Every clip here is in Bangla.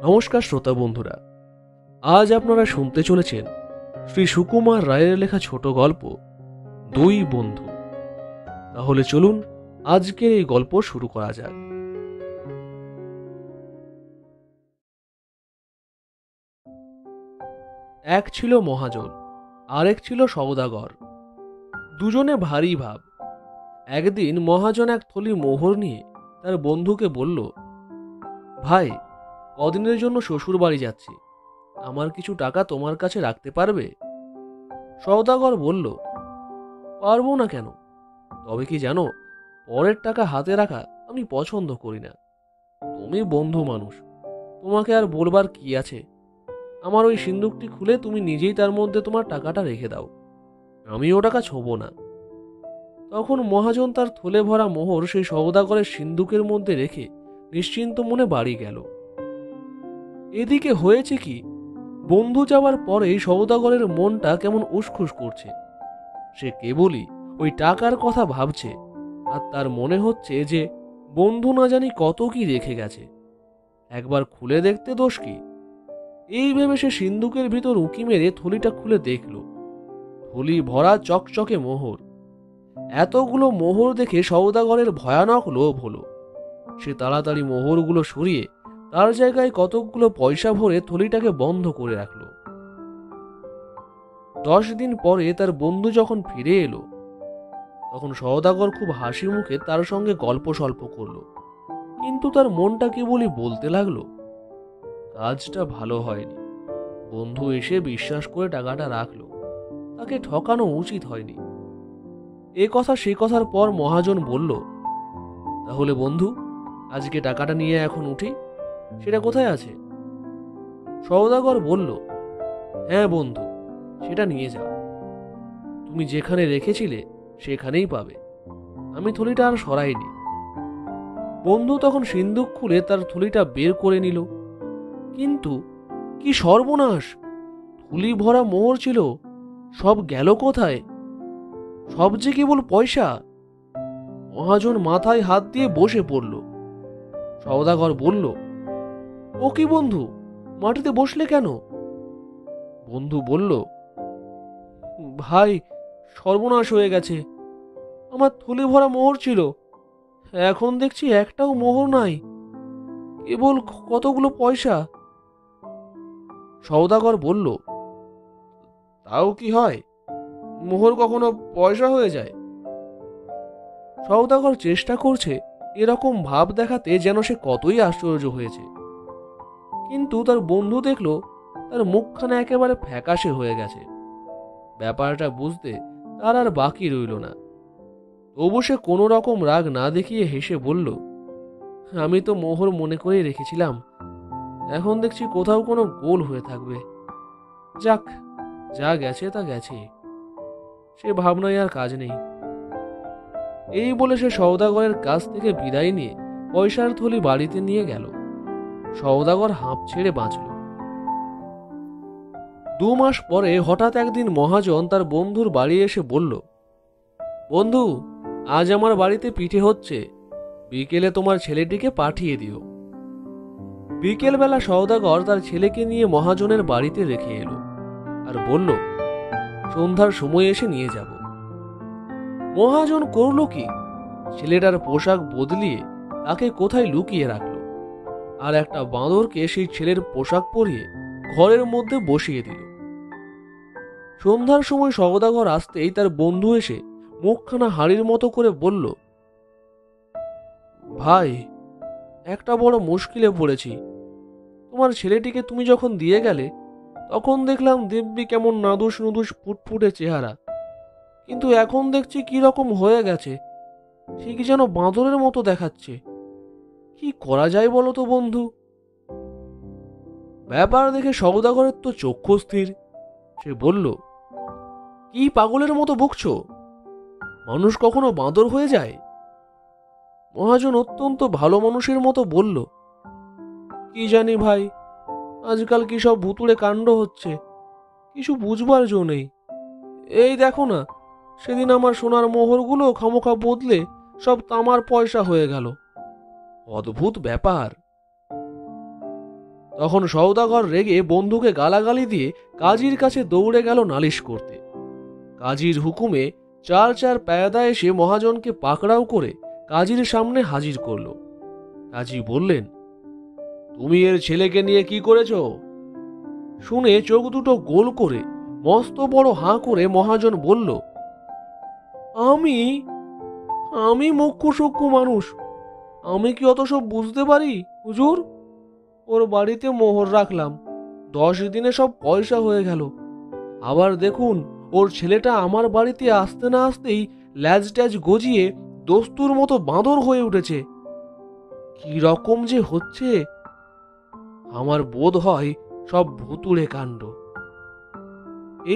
নমস্কার শ্রোতা বন্ধুরা, আজ আপনারা শুনতে চলেছেন শ্রী সুকুমার রায়ের লেখা ছোট গল্প দুই বন্ধু। তাহলে চলুন আজকের এই গল্প শুরু করা যাক। এক ছিল মহাজন, আরেক ছিল সওদাগর। দুজনে ভারী ভাব। একদিন মহাজন এক থলি মোহর নিয়ে তার বন্ধুকে বলল, ভাই, কদিনের জন্য শ্বশুর বাড়ি যাচ্ছি, আমার কিছু টাকা তোমার কাছে রাখতে পারবে? সওদাগর বলল, পারবো না কেন? তবে কি জানো, পরের টাকা হাতে রাখা আমি পছন্দ করি না। তুমি বন্ধু মানুষ, তোমাকে আর বলবার কি আছে? আমার ওই সিন্দুকটি খুলে তুমি নিজেই তার মধ্যে তোমার টাকাটা রেখে দাও, আমি ও টাকা ছোবো না। তখন মহাজন তার থলে ভরা মোহর সেই সওদাগরের সিন্দুকের মধ্যে রেখে নিশ্চিন্ত মনে বাড়ি গেল। এদিকে হয়েছে কি, বন্ধু যাওয়ার পরে সওদাগরের মনটা কেমন উসখুস করছে। সে কেবলই ওই টাকার কথা ভাবছে, আর তার মনে হচ্ছে যে বন্ধু না জানি কত কি রেখে গেছে, একবার খুলে দেখতে দোষ কি। এই ভেবে সে সিন্দুকের ভিতর উঁকি মেরে থলিটা খুলে দেখল। থলি ভরা চকচকে মোহর। এতগুলো মোহর দেখে সওদাগরের ভয়ানক লোভ হলো। সে তাড়াতাড়ি মোহরগুলো সরিয়ে তার জায়গায় কতকগুলো পয়সা ভরে থলিটাকে বন্ধ করে রাখল। 10 দিন পরে তার বন্ধু যখন ফিরে এলো, তখন সওদাগর খুব হাসি মুখে তার সঙ্গে গল্প সল্প করলো, কিন্তু তার মনটা কেবলই বলতে লাগলো, কাজটা ভালো হয়নি। বন্ধু এসে বিশ্বাস করে টাকাটা রাখলো, তাকে ঠকানো উচিত হয়নি। এ কথা সে কথার পর মহাজন বলল, তাহলে বন্ধু, আজকে টাকাটা নিয়ে এখন উঠি, সেটা কোথায় আছে? সওদাগর বলল, হ্যাঁ বন্ধু, সেটা নিয়ে যাও। তুমি যেখানে রেখেছিলে সেখানেই পাবে, আমি থলিটা আর সরাইনি। বন্ধু তখন সিন্দুক খুলে তার থলিটা বের করে নিল, কিন্তু কি সর্বনাশ! থলি ভরা মোহর ছিল, সব গেল কোথায়? সব যে কেবল পয়সা। মহাজন মাথায় হাত দিয়ে বসে পড়ল। সওদাগর বলল, ও কি বন্ধু, মাটিতে বসলে কেন? বন্ধু বলল, ভাই, সর্বনাশ হয়ে গেছে। আমার থলি ভরা মোহর ছিল, এখন দেখছি একটাও মোহর নাই, কেবল কতগুলো পয়সা। সওদাগর বলল, তাও কি হয়, মোহর কখনো পয়সা হয়ে যায়? সওদাগর চেষ্টা করছে এরকম ভাব দেখাতে যেন সে কতই আশ্চর্য হয়েছে, কিন্তু তার বন্ধু দেখল তার মুখখানা একেবারে ফ্যাকাশে হয়ে গেছে। ব্যাপারটা বুঝতে তার আর বাকি রইল না। তবু সে কোনো রকম রাগ না দেখিয়ে হেসে বলল, আমি তো মোহর মনে করে রেখেছিলাম, এখন দেখছি কোথাও কোনো গোল হয়ে থাকবে। যাক, যা গেছে তা গেছে, সে ভাবনায় আর কাজ নেই। এই বলে সে সওদাগরের কাছ থেকে বিদায় নিয়ে পয়সার থলি বাড়িতে নিয়ে গেল। সওদাগর হাঁপ ছেড়ে বাঁচল। 2 মাস পরে হঠাৎ একদিন মহাজন তার বন্ধুর বাড়ি এসে বলল, বন্ধু, আজ আমার বাড়িতে পিঠে হচ্ছে, বিকেলে তোমার ছেলেটিকে পাঠিয়ে দিও। বিকেলবেলা সওদাগর তার ছেলেকে নিয়ে মহাজনের বাড়িতে রেখে এলো, আর বলল, সন্ধ্যার সময় এসে নিয়ে যাব। মহাজন করল কি, ছেলেটার পোশাক বদলিয়ে তাকে কোথায় লুকিয়ে রাখলো, আর একটা বাঁদরকে সেই ছেলের পোশাক পরিয়ে ঘরের মধ্যে বসিয়ে দিল। সন্ধ্যার সময় সওদাগর আসতেই তার বন্ধু এসে মুখখানা হাড়ির মতো করে বলল, ভাই, একটা বড় মুশকিলে পড়েছি। তোমার ছেলেটিকে তুমি যখন দিয়ে গেলে, তখন দেখলাম দিব্যি কেমন নাদুস নুদুস ফুটফুটে চেহারা, কিন্তু এখন দেখছি কি রকম হয়ে গেছে, ঠিক যেন বাঁদরের মতো দেখাচ্ছে। কি করা যায় বলো তো বন্ধু? ব্যাপার দেখে সওদাগরের তো চক্ষু স্থির। সে বলল, কি পাগলের মতো বকছো? মানুষ কখনো বাঁদর হয়ে যায়? মহাজন অত্যন্ত ভালো মানুষের মতো বলল, কি জানি ভাই, আজকাল কি সব ভুতুড়ে কাণ্ড হচ্ছে, কিছু বুঝবার জো নেই। এই দেখো না, সেদিন আমার সোনার মোহরগুলো খামোখা বদলে সব তামার পয়সা হয়ে গেল। অদ্ভুত ব্যাপার। তখন সওদাগর রেগে বন্ধুকে গালাগালি দিয়ে কাজীর কাছে দৌড়ে গেল নালিশ করতে। কাজীর হুকুমে চার চার পেয়াদা এসে মহাজনকে পাকড়াও করে কাজীর সামনে হাজির করল। কাজী বললেন, তুমি এর ছেলেকে নিয়ে কি করেছ? শুনে চোখ দুটো গোল করে মস্ত বড় হাঁ করে মহাজন বলল, আমি আমি মুখ্য সূক্ষ্ম মানুষ, আমি কি অত সব বুঝতে পারি হুজুর? ওর বাড়িতে মোহর রাখলাম, 10 দিনে সব পয়সা হয়ে গেল। আবার দেখুন, ওর ছেলেটা আমার বাড়িতে আসতে না আসতেই ল্যাজ ট্যাজ গজিয়ে দস্তুর মতো বাঁদর হয়ে উঠেছে। কি রকম যে হচ্ছে, আমার বোধ হয় সব ভুতুড়ে কাণ্ড।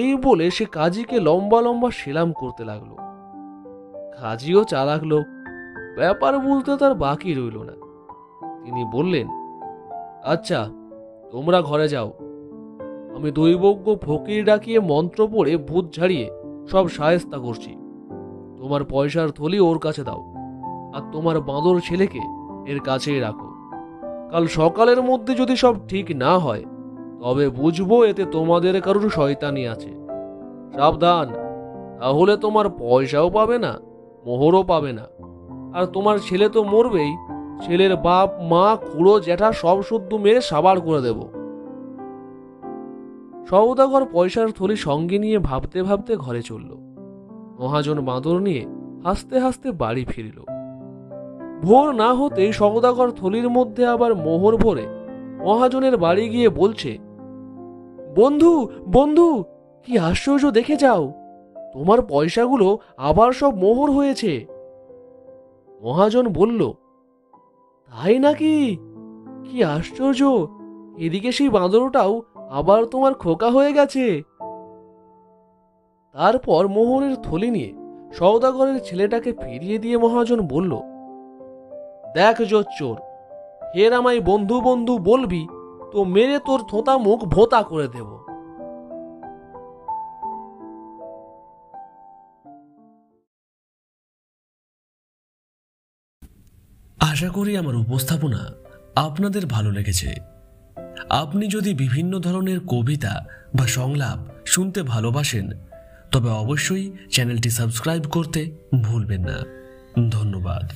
এই বলে সে কাজীকে লম্বা লম্বা সেলাম করতে লাগলো। কাজীও চালাক লোক, ব্যাপার বুঝতে তার বাকি রইল না। তিনি বললেন, আচ্ছা, তোমরা ঘরে যাও, আমি দৈবজ্ঞ ফকির ডাকিয়ে মন্ত্র পড়ে ভূত ঝাড়িয়ে সব শায়েস্তা করছি। তোমার পয়সার থলি ওর কাছে দাও, আর তোমার বাঁদর ছেলেকে এর কাছেই রাখো। কাল সকালের মধ্যে যদি সব ঠিক না হয়, তবে বুঝবো এতে তোমাদের কারোর শয়তানি আছে। সাবধান, তাহলে তোমার পয়সাও পাবে না, মোহরও পাবে না, আর তোমার ছেলে তো মরবেই। ছেলের বাপ মা খুড়ো জ্যাঠা সব শুদ্ধ মেরে সাবার করে দেব। সওদাগর পয়সার থলি সঙ্গে নিয়ে ভাবতে ভাবতে ঘরে চলল। মহাজন বাঁদর নিয়ে হাসতে হাসতে বাড়ি ফিরল। ভোর না হতেই সওদাগর থলির মধ্যে আবার মোহর ভরে মহাজনের বাড়ি গিয়ে বলছে, বন্ধু বন্ধু, কি আশ্চর্য দেখে যাও, তোমার পয়সাগুলো আবার সব মোহর হয়েছে। মহাজন বলল, তাই নাকি? কি আশ্চর্য, এদিকে সেই বাঁদরটাও আবার তোমার খোকা হয়ে গেছে। তারপর মোহরের থলি নিয়ে সওদাগরের ছেলেটাকে ফিরিয়ে দিয়ে মহাজন বলল, দেখ জোচ্চোর, ফের আমায় বন্ধু বন্ধু বলবি তো মেরে তোর থোঁতা মুখ ভোঁতা করে দেব। আশা করি আমার উপস্থাপনা আপনাদের ভালো লেগেছে। আপনি যদি বিভিন্ন ধরনের কবিতা বা সংলাপ শুনতে ভালোবাসেন, তবে অবশ্যই চ্যানেলটি সাবস্ক্রাইব করতে ভুলবেন না। ধন্যবাদ।